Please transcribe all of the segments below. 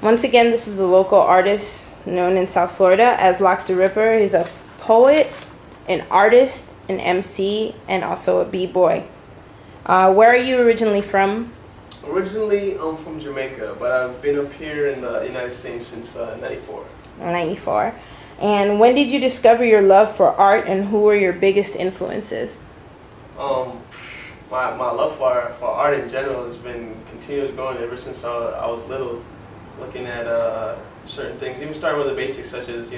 Once again, this is a local artist known in South Florida as Lox the Ripper. He's a poet, an artist, an MC, and also a b-boy. Where are you originally from? Originally, I'm from Jamaica, but I've been up here in the United States since '94. 94. And when did you discover your love for art, and who were your biggest influences? Um, my love for art in general has been continuous growing ever since I was little, looking at certain things, even starting with the basics such as,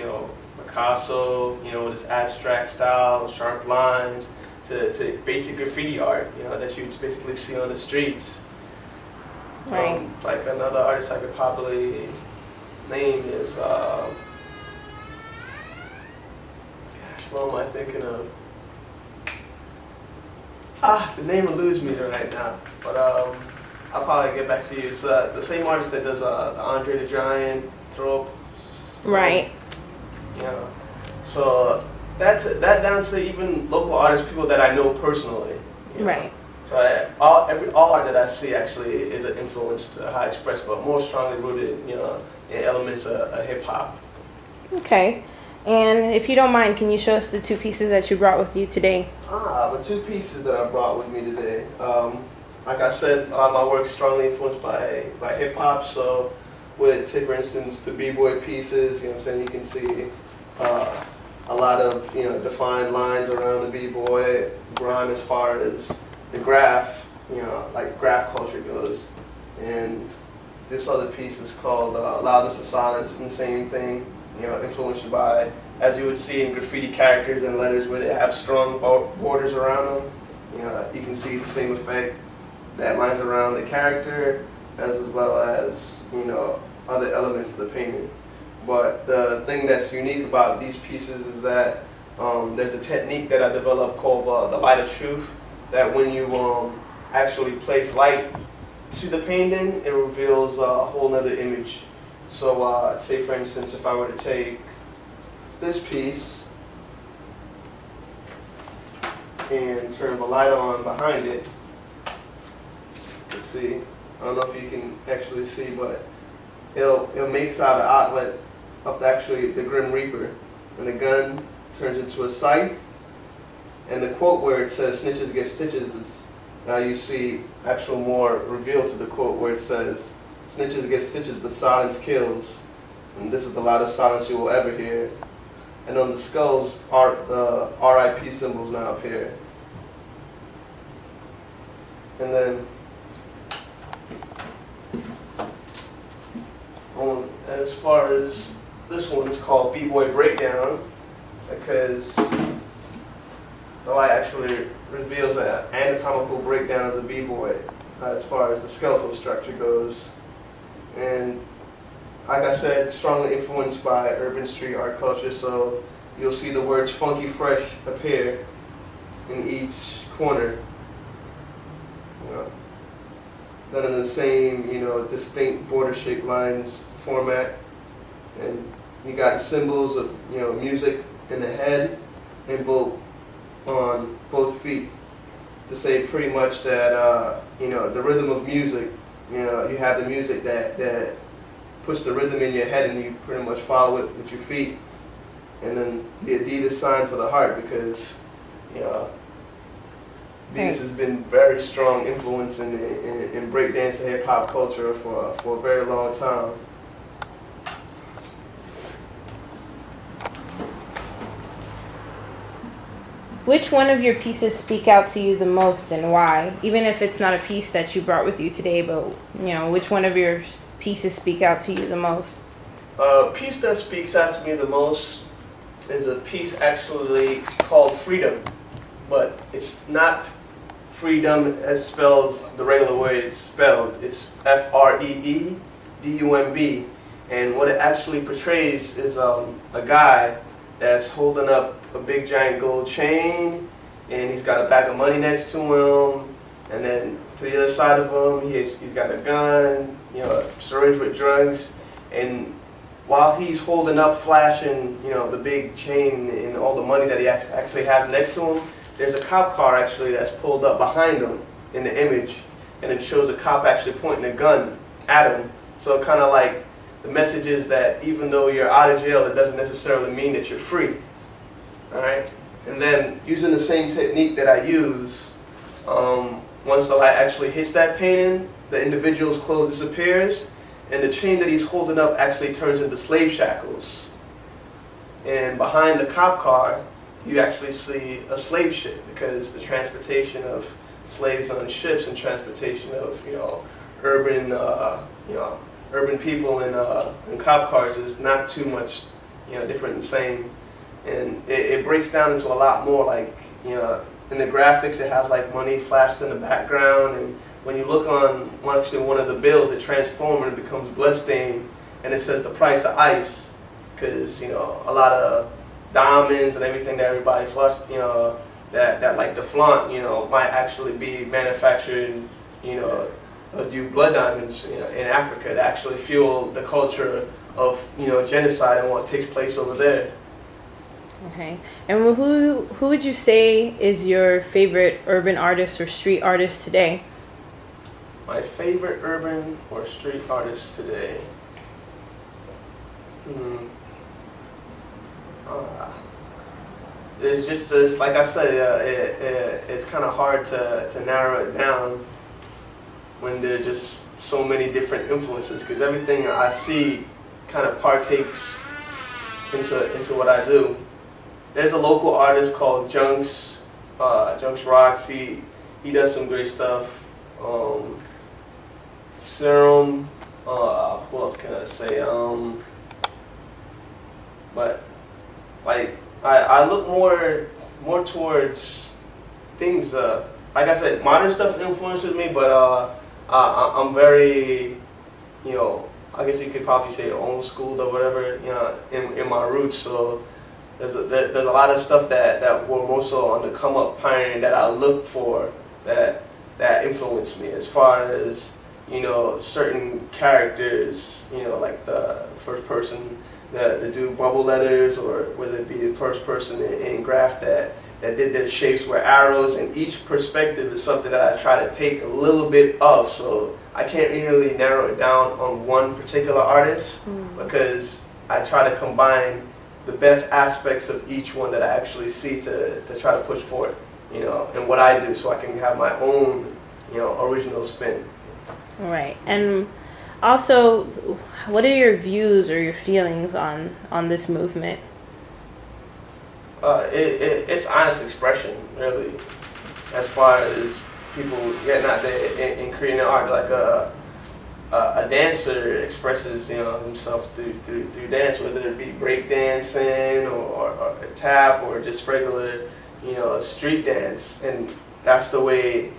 Picasso, with his abstract style, sharp lines, to basic graffiti art, that you basically see on the streets. Right. Like another artist I could probably name is, what am I thinking of? The name eludes me right now, but I'll probably get back to you. It's the same artist that does the Andre the Giant, Throw Up. Right. So that down to even local artists, people that I know personally. Right. So all art that I see actually is an influence to how I express, but more strongly rooted, in elements of hip hop. Okay. And if you don't mind, can you show us the two pieces that you brought with you today? The two pieces that I brought with me today. Like I said, my work is strongly influenced by hip hop. So, say for instance, the b-boy pieces, you can see a lot of defined lines around the b-boy, grime as far as the graph, like graph culture goes. And this other piece is called Loudness of Silence, and the same thing. Influenced by, as you would see in graffiti characters and letters where they have strong borders around them. You can see the same effect that lines around the character as well as, other elements of the painting. But the thing that's unique about these pieces is that there's a technique that I developed called the light of truth, that when you actually place light to the painting, it reveals a whole other image. So, say for instance, if I were to take this piece and turn the light on behind it, let's see, I don't know if you can actually see, but it makes out an outlet of actually the Grim Reaper. And the gun turns into a scythe, and the quote where it says snitches get stitches, now you see actual more reveal to the quote where it says, snitches get stitches, but silence kills. And this is the loudest silence you will ever hear. And on the skulls are the RIP symbols now up here. And then, as far as this one is called B-Boy Breakdown, because the light actually reveals an anatomical breakdown of the B-Boy as far as the skeletal structure goes. And like I said, strongly influenced by urban street art culture, so you'll see the words funky fresh appear in each corner. Then in the same, distinct border shaped lines format. And you got symbols of, music in the head and on both feet to say pretty much that, the rhythm of music. You have the music that puts the rhythm in your head, and you pretty much follow it with your feet. And then the Adidas sign for the heart, because Adidas has been very strong influence in breakdance and hip hop culture for a very long time. Which one of your pieces speak out to you the most, and why? Even if it's not a piece that you brought with you today, but which one of your pieces speak out to you the most? A piece that speaks out to me the most is a piece actually called Freedom, but it's not freedom as spelled the regular way it's spelled. It's FREEDUMB, and what it actually portrays is a guy that's holding up a big giant gold chain, and he's got a bag of money next to him, and then to the other side of him he's got a gun, a syringe with drugs, and while he's holding up, flashing, the big chain and all the money that he actually has next to him, there's a cop car actually that's pulled up behind him in the image, and it shows a cop actually pointing a gun at him. So it kind of like the message is that even though you're out of jail, it doesn't necessarily mean that you're free. All right? And then using the same technique that I use, once the light actually hits that painting, the individual's clothes disappears, and the chain that he's holding up actually turns into slave shackles. And behind the cop car, you actually see a slave ship, because the transportation of slaves on ships and transportation of urban urban people in cop cars is not too much different and same. And it breaks down into a lot more, like in the graphics it has like money flashed in the background, and when you look on one of the bills, it transforms and it becomes bloodstained, and it says the price of ice, because a lot of diamonds and everything that everybody flush that like the flaunt might actually be manufactured do blood diamonds in Africa to actually fuel the culture of genocide and what takes place over there. Okay. And who would you say is your favorite urban artist or street artist today? My favorite urban or street artist today? It's like I said, it's kind of hard to narrow it down when there are just so many different influences, because everything I see kind of partakes into what I do. There's a local artist called Junks Rocks. He does some great stuff. Serum. What else can I say? But like I look more towards things. Like I said, modern stuff influences me, but I'm very, I guess you could probably say old school or whatever, in my roots. So there's a lot of stuff that were more so on the come up pioneering that I look for that influenced me, as far as certain characters, like the first person that do bubble letters, or whether it be the first person in graph that did their shapes were arrows, and each perspective is something that I try to take a little bit of. So I can't really narrow it down on one particular artist, because I try to combine the best aspects of each one that I actually see to try to push forward, and what I do, so I can have my own, original spin. Right. And also, what are your views or your feelings on this movement? It's honest expression, really, as far as people getting out there and creating art. Like a dancer expresses himself through dance, whether it be break dancing or a tap or just regular street dance, and that's the way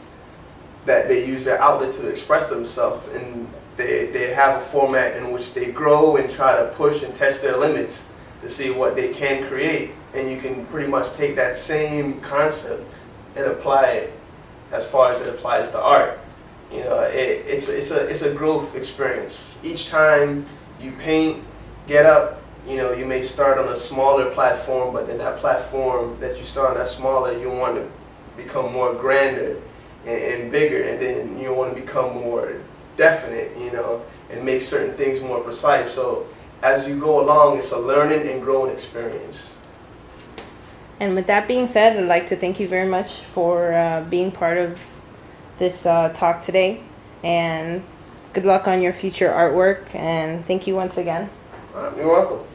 that they use their outlet to express themselves. And they have a format in which they grow and try to push and test their limits to see what they can create. And you can pretty much take that same concept and apply it as far as it applies to art. It's a growth experience. Each time you paint, get up, you may start on a smaller platform, but then that platform that you start on that smaller, you want to become more grander and bigger, and then you want to become more definite, and make certain things more precise. So as you go along, it's a learning and growing experience. And with that being said, I'd like to thank you very much for being part of this talk today, and good luck on your future artwork, and thank you once again. You're welcome.